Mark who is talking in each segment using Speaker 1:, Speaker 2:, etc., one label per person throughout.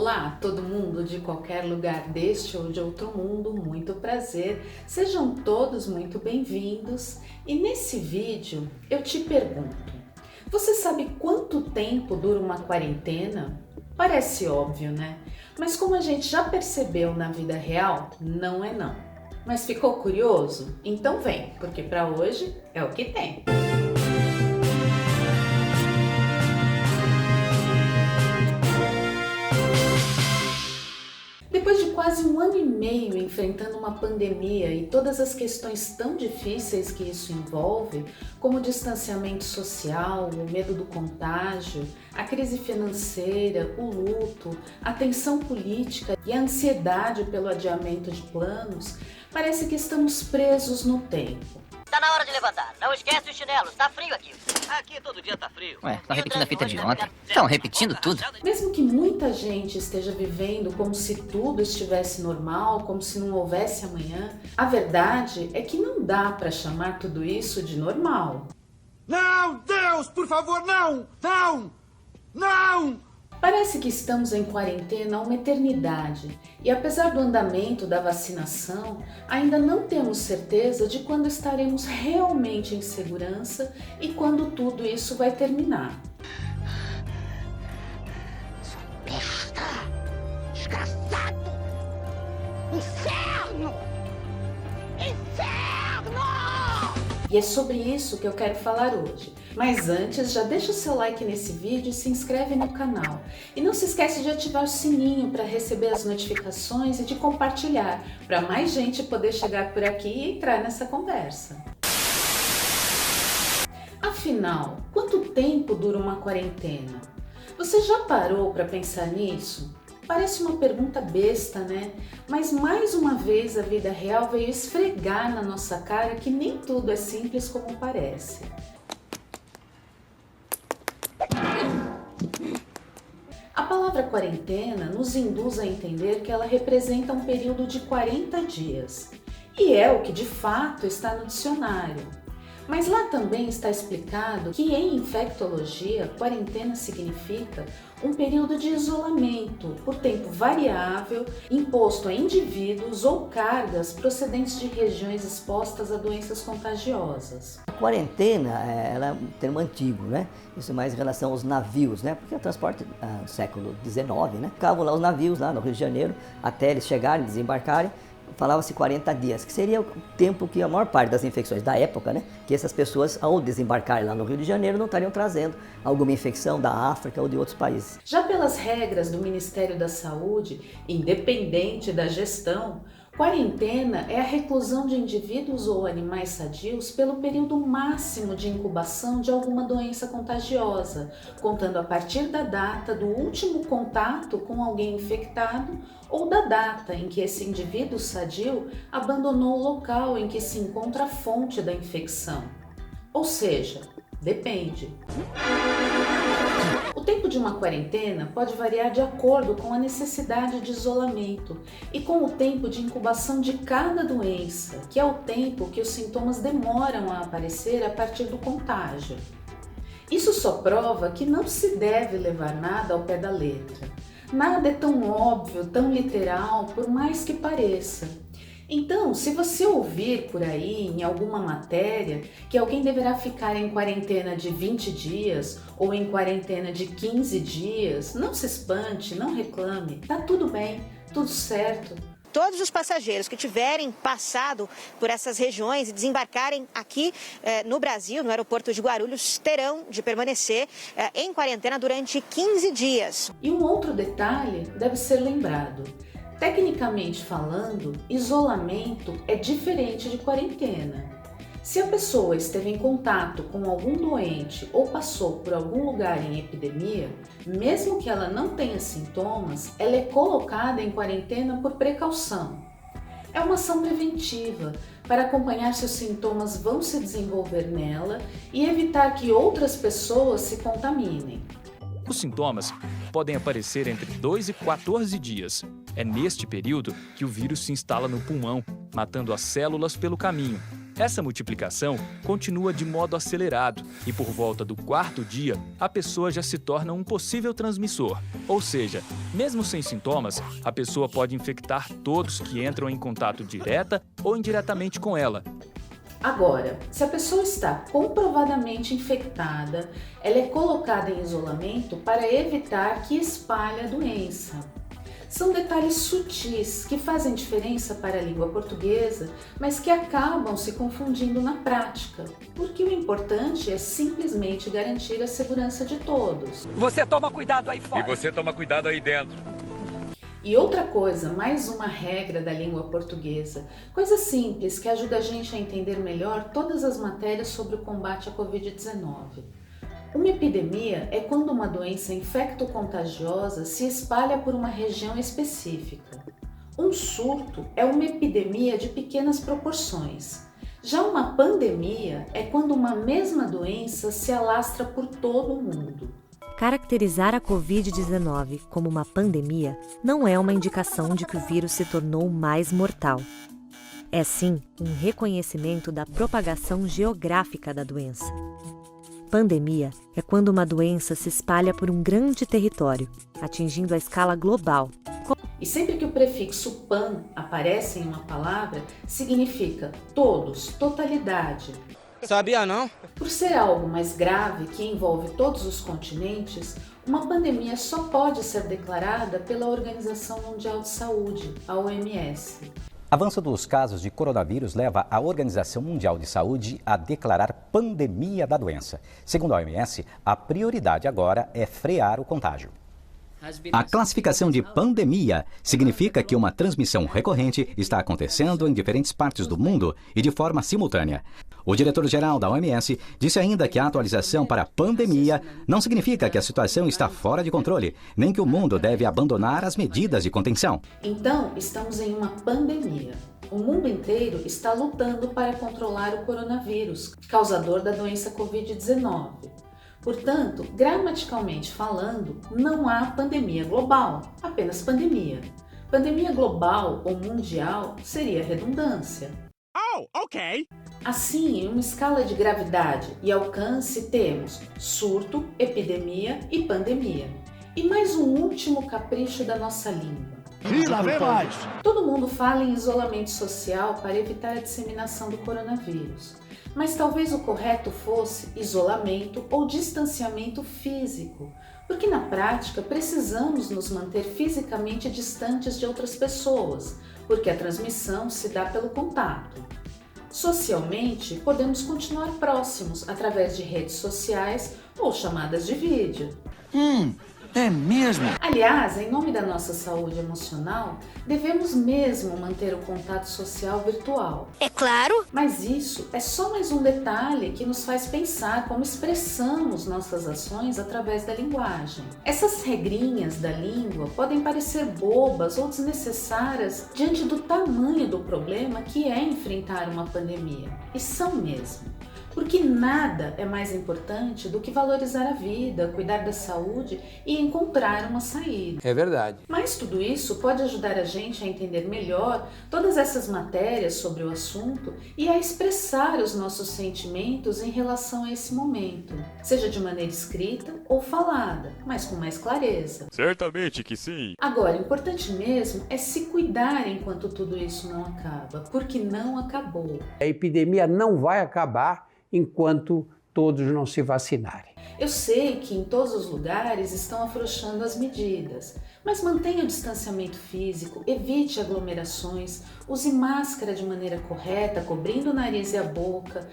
Speaker 1: Olá, todo mundo de qualquer lugar deste ou de outro mundo, muito prazer. Sejam todos muito bem-vindos. E nesse vídeo eu te pergunto: você sabe quanto tempo dura uma quarentena? Parece óbvio, né? Mas como a gente já percebeu na vida real, não é não. Mas ficou curioso? Então vem, porque para hoje é o que tem. Depois de quase 1 ano e meio enfrentando uma pandemia e todas as questões tão difíceis que isso envolve, como o distanciamento social, o medo do contágio, a crise financeira, o luto, a tensão política e a ansiedade pelo adiamento de planos, parece que estamos presos no tempo.
Speaker 2: Tá na hora de levantar. Não esquece os chinelos. Tá frio aqui. Aqui todo dia tá frio.
Speaker 3: Ué, estão repetindo a fita de ontem. Estão repetindo tudo.
Speaker 1: Mesmo que muita gente esteja vivendo como se tudo estivesse normal, como se não houvesse amanhã, a verdade é que não dá para chamar tudo isso de normal.
Speaker 4: Não, Deus, por favor, não! Não! Não!
Speaker 1: Parece que estamos em quarentena há uma eternidade e, apesar do andamento da vacinação, ainda não temos certeza de quando estaremos realmente em segurança e quando tudo isso vai terminar.
Speaker 5: Besta! Desgraçado! Inferno! Inferno!
Speaker 1: E é sobre isso que eu quero falar hoje. Mas antes, já deixa o seu like nesse vídeo e se inscreve no canal. E não se esquece de ativar o sininho para receber as notificações e de compartilhar, para mais gente poder chegar por aqui e entrar nessa conversa. Afinal, quanto tempo dura uma quarentena? Você já parou para pensar nisso? Parece uma pergunta besta, né? Mas mais uma vez a vida real veio esfregar na nossa cara que nem tudo é simples como parece. A palavra quarentena nos induz a entender que ela representa um período de 40 dias. E é o que de fato está no dicionário. Mas lá também está explicado que em infectologia, quarentena significa um período de isolamento por tempo variável imposto a indivíduos ou cargas procedentes de regiões expostas a doenças contagiosas.
Speaker 3: A quarentena ela é um termo antigo, né? Isso é mais em relação aos navios, né? Porque o transporte no século XIX, né? Ficavam lá os navios lá no Rio de Janeiro até eles chegarem, desembarcarem. Falava-se 40 dias, que seria o tempo que a maior parte das infecções da época, né, que essas pessoas, ao desembarcar lá no Rio de Janeiro, não estariam trazendo alguma infecção da África ou de outros países.
Speaker 1: Já pelas regras do Ministério da Saúde, independente da gestão, quarentena é a reclusão de indivíduos ou animais sadios pelo período máximo de incubação de alguma doença contagiosa, contando a partir da data do último contato com alguém infectado ou da data em que esse indivíduo sadio abandonou o local em que se encontra a fonte da infecção. Ou seja, depende. O tempo de uma quarentena pode variar de acordo com a necessidade de isolamento e com o tempo de incubação de cada doença, que é o tempo que os sintomas demoram a aparecer a partir do contágio. Isso só prova que não se deve levar nada ao pé da letra. Nada é tão óbvio, tão literal, por mais que pareça. Então, se você ouvir por aí em alguma matéria que alguém deverá ficar em quarentena de 20 dias ou em quarentena de 15 dias, não se espante, não reclame, tá tudo bem, tudo certo.
Speaker 6: Todos os passageiros que tiverem passado por essas regiões e desembarcarem aqui no Brasil, no aeroporto de Guarulhos, terão de permanecer em quarentena durante 15 dias.
Speaker 1: E um outro detalhe deve ser lembrado. Tecnicamente falando, isolamento é diferente de quarentena. Se a pessoa esteve em contato com algum doente ou passou por algum lugar em epidemia, mesmo que ela não tenha sintomas, ela é colocada em quarentena por precaução. É uma ação preventiva para acompanhar se os sintomas vão se desenvolver nela e evitar que outras pessoas se contaminem.
Speaker 7: Os sintomas podem aparecer entre 2 e 14 dias. É neste período que o vírus se instala no pulmão, matando as células pelo caminho. Essa multiplicação continua de modo acelerado e por volta do 4º dia, a pessoa já se torna um possível transmissor. Ou seja, mesmo sem sintomas, a pessoa pode infectar todos que entram em contato direta ou indiretamente com ela.
Speaker 1: Agora, se a pessoa está comprovadamente infectada, ela é colocada em isolamento para evitar que espalhe a doença. São detalhes sutis que fazem diferença para a língua portuguesa, mas que acabam se confundindo na prática, porque o importante é simplesmente garantir a segurança de todos.
Speaker 8: Você toma cuidado aí fora.
Speaker 9: E você toma cuidado aí dentro.
Speaker 1: E outra coisa, mais uma regra da língua portuguesa, coisa simples que ajuda a gente a entender melhor todas as matérias sobre o combate à Covid-19. Uma epidemia é quando uma doença infecto-contagiosa se espalha por uma região específica. Um surto é uma epidemia de pequenas proporções. Já uma pandemia é quando uma mesma doença se alastra por todo o mundo.
Speaker 10: Caracterizar a Covid-19 como uma pandemia não é uma indicação de que o vírus se tornou mais mortal. É sim um reconhecimento da propagação geográfica da doença. Pandemia é quando uma doença se espalha por um grande território, atingindo a escala global.
Speaker 1: E sempre que o prefixo pan aparece em uma palavra, significa todos, totalidade.
Speaker 8: Sabia não?
Speaker 1: Por ser algo mais grave que envolve todos os continentes, uma pandemia só pode ser declarada pela Organização Mundial de Saúde, a OMS.
Speaker 11: Avanço dos casos de coronavírus leva a Organização Mundial de Saúde a declarar pandemia da doença. Segundo a OMS, a prioridade agora é frear o contágio. A classificação de pandemia significa que uma transmissão recorrente está acontecendo em diferentes partes do mundo e de forma simultânea. O diretor-geral da OMS disse ainda que a atualização para pandemia não significa que a situação está fora de controle, nem que o mundo deve abandonar as medidas de contenção.
Speaker 1: Então, estamos em uma pandemia. O mundo inteiro está lutando para controlar o coronavírus, causador da doença Covid-19. Portanto, gramaticalmente falando, não há pandemia global, apenas pandemia. Pandemia global ou mundial seria redundância.
Speaker 4: Oh, ok.
Speaker 1: Assim, em uma escala de gravidade e alcance, temos surto, epidemia e pandemia. E mais um último capricho da nossa língua.
Speaker 4: E lá vem mais.
Speaker 1: Todo mundo fala em isolamento social para evitar a disseminação do coronavírus. Mas talvez o correto fosse isolamento ou distanciamento físico, porque na prática precisamos nos manter fisicamente distantes de outras pessoas, porque a transmissão se dá pelo contato. Socialmente, podemos continuar próximos através de redes sociais ou chamadas de vídeo.
Speaker 4: É mesmo?
Speaker 1: Aliás, em nome da nossa saúde emocional, devemos mesmo manter o contato social virtual.
Speaker 5: É claro.
Speaker 1: Mas isso é só mais um detalhe que nos faz pensar como expressamos nossas ações através da linguagem. Essas regrinhas da língua podem parecer bobas ou desnecessárias diante do tamanho do problema que é enfrentar uma pandemia. E são mesmo. Porque nada é mais importante do que valorizar a vida, cuidar da saúde e encontrar uma saída.
Speaker 8: É verdade.
Speaker 1: Mas tudo isso pode ajudar a gente a entender melhor todas essas matérias sobre o assunto e a expressar os nossos sentimentos em relação a esse momento, seja de maneira escrita ou falada, mas com mais clareza.
Speaker 9: Certamente que sim.
Speaker 1: Agora, o importante mesmo é se cuidar enquanto tudo isso não acaba, porque não acabou.
Speaker 12: A epidemia não vai acabar enquanto todos não se vacinarem.
Speaker 1: Eu sei que em todos os lugares estão afrouxando as medidas, mas mantenha o distanciamento físico, evite aglomerações, use máscara de maneira correta, cobrindo o nariz e a boca.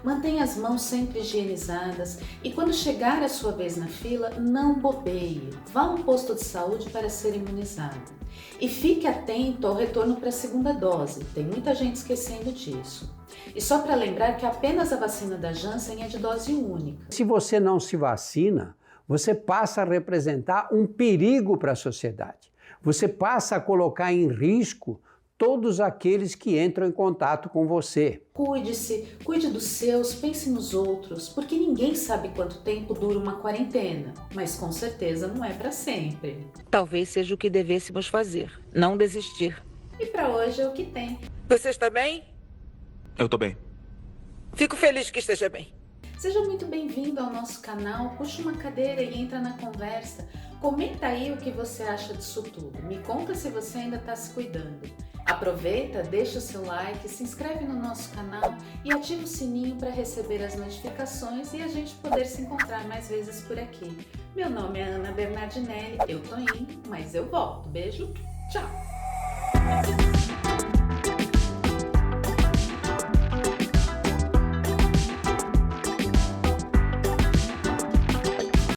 Speaker 1: Mantenha as mãos sempre higienizadas e quando chegar a sua vez na fila, não bobeie. Vá a um posto de saúde para ser imunizado. E fique atento ao retorno para a segunda dose, tem muita gente esquecendo disso. E só para lembrar que apenas a vacina da Janssen é de dose única.
Speaker 12: Se você não se vacina, você passa a representar um perigo para a sociedade. Você passa a colocar em risco todos aqueles que entram em contato com você.
Speaker 1: Cuide-se, cuide dos seus, pense nos outros, porque ninguém sabe quanto tempo dura uma quarentena, mas com certeza não é para sempre.
Speaker 13: Talvez seja o que devêssemos fazer, não desistir.
Speaker 1: E para hoje é o que tem.
Speaker 8: Você está bem?
Speaker 9: Eu tô bem.
Speaker 8: Fico feliz que esteja bem.
Speaker 1: Seja muito bem-vindo ao nosso canal, puxa uma cadeira e entra na conversa. Comenta aí o que você acha disso tudo. Me conta se você ainda está se cuidando. Aproveita, deixa o seu like, se inscreve no nosso canal e ativa o sininho para receber as notificações e a gente poder se encontrar mais vezes por aqui. Meu nome é Ana Bernardinelli, eu tô indo, mas eu volto. Beijo, tchau!